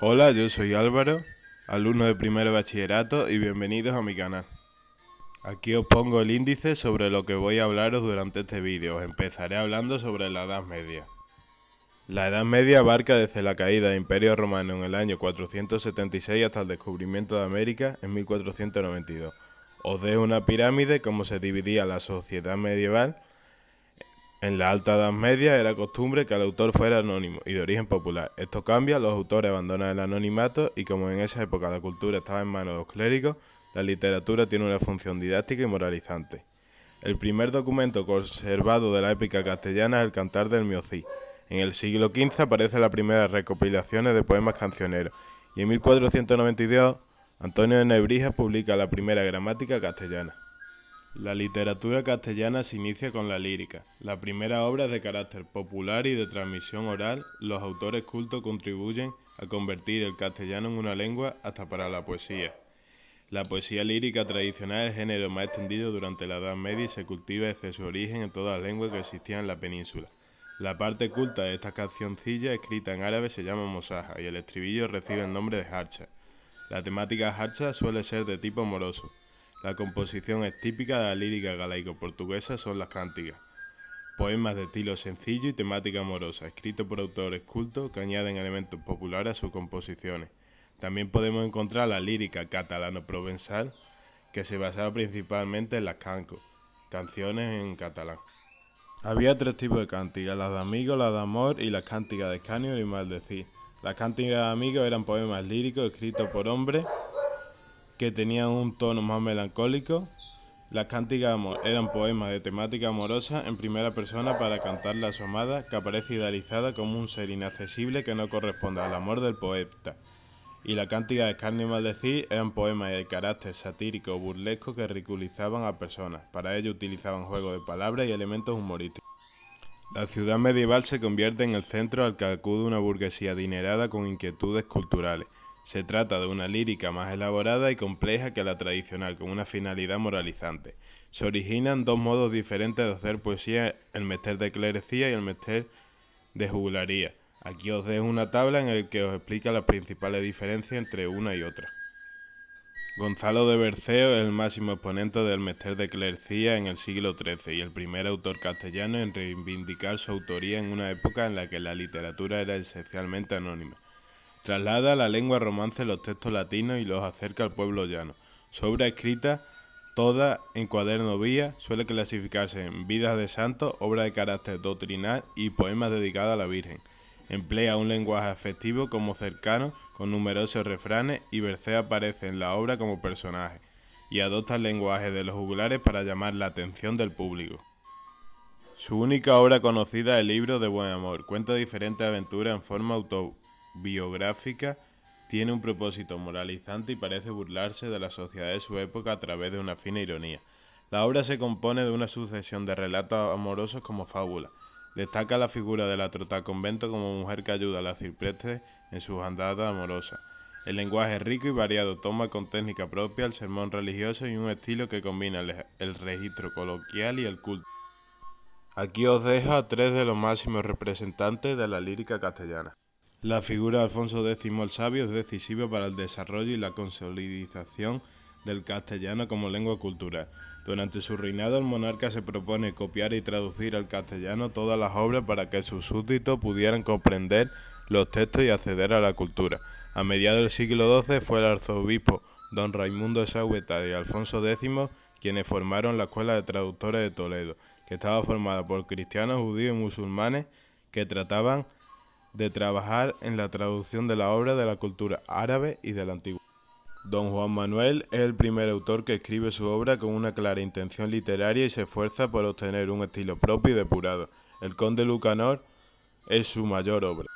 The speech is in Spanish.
Hola, yo soy Álvaro, alumno de primero bachillerato y bienvenidos a mi canal. Aquí os pongo el índice sobre lo que voy a hablaros durante este vídeo. Os empezaré hablando sobre la Edad Media. La Edad Media abarca desde la caída del Imperio Romano en el año 476 hasta el descubrimiento de América en 1492. Os dejo una pirámide como se dividía la sociedad medieval. En la Alta Edad Media era costumbre que el autor fuera anónimo y de origen popular. Esto cambia, los autores abandonan el anonimato y como en esa época la cultura estaba en manos de los clérigos, la literatura tiene una función didáctica y moralizante. El primer documento conservado de la épica castellana es el Cantar del Miocí. En el siglo XV aparecen las primeras recopilaciones de poemas cancioneros y en 1492 Antonio de Nebrija publica la primera gramática castellana. La literatura castellana se inicia con la lírica. La primera obra es de carácter popular y de transmisión oral. Los autores cultos contribuyen a convertir el castellano en una lengua hasta para la poesía. La poesía lírica tradicional es el género más extendido durante la Edad Media y se cultiva desde su origen en todas las lenguas que existían en la península. La parte culta de esta cancioncilla escrita en árabe se llama mosaja y el estribillo recibe el nombre de jarcha. La temática jarcha suele ser de tipo amoroso. La composición es típica de la lírica galaico-portuguesa, son las cánticas. Poemas de estilo sencillo y temática amorosa, escritos por autores cultos que añaden elementos populares a sus composiciones. También podemos encontrar la lírica catalano-provenzal, que se basaba principalmente en las cancos, canciones en catalán. Había tres tipos de cánticas, las de amigos, las de amor y las cánticas de escarnio y maldecir. Las cánticas de amigos eran poemas líricos escritos por hombres que tenían un tono más melancólico. Las cánticas de amor eran poemas de temática amorosa en primera persona para cantarle a su amada, que aparece idealizada como un ser inaccesible que no corresponde al amor del poeta. Y la cántica de escarnio y maldecir eran poemas de carácter satírico o burlesco que ridiculizaban a personas. Para ello utilizaban juegos de palabras y elementos humorísticos. La ciudad medieval se convierte en el centro al que acude una burguesía adinerada con inquietudes culturales. Se trata de una lírica más elaborada y compleja que la tradicional, con una finalidad moralizante. Se originan dos modos diferentes de hacer poesía, el mester de clerecía y el mester de juglaría. Aquí os dejo una tabla en la que os explica las principales diferencias entre una y otra. Gonzalo de Berceo es el máximo exponente del mester de clerecía en el siglo XIII y el primer autor castellano en reivindicar su autoría en una época en la que la literatura era esencialmente anónima. Traslada a la lengua romance los textos latinos y los acerca al pueblo llano. Su obra escrita, toda en cuaderno vía, suele clasificarse en vidas de santos, obra de carácter doctrinal y poemas dedicados a la Virgen. Emplea un lenguaje afectivo como cercano, con numerosos refranes, y Berceo aparece en la obra como personaje, y adopta el lenguaje de los juglares para llamar la atención del público. Su única obra conocida es el libro de Buen Amor. Cuenta diferentes aventuras en forma autobiográfica, tiene un propósito moralizante y parece burlarse de la sociedad de su época a través de una fina ironía. La obra se compone de una sucesión de relatos amorosos como fábula. Destaca la figura de la Trotaconvento como mujer que ayuda a la cipreste en sus andadas amorosas. El lenguaje es rico y variado, toma con técnica propia el sermón religioso y un estilo que combina el registro coloquial y el culto. Aquí os dejo a tres de los máximos representantes de la lírica castellana. La figura de Alfonso X el Sabio es decisiva para el desarrollo y la consolidación del castellano como lengua cultural. Durante su reinado el monarca se propone copiar y traducir al castellano todas las obras para que sus súbditos pudieran comprender los textos y acceder a la cultura. A mediados del siglo XII fue el arzobispo don Raimundo de Sauvetat y Alfonso X quienes formaron la Escuela de Traductores de Toledo, que estaba formada por cristianos, judíos y musulmanes que trataban de trabajar en la traducción de la obra de la cultura árabe y de la antigüedad. Don Juan Manuel es el primer autor que escribe su obra con una clara intención literaria y se esfuerza por obtener un estilo propio y depurado. El Conde Lucanor es su mayor obra.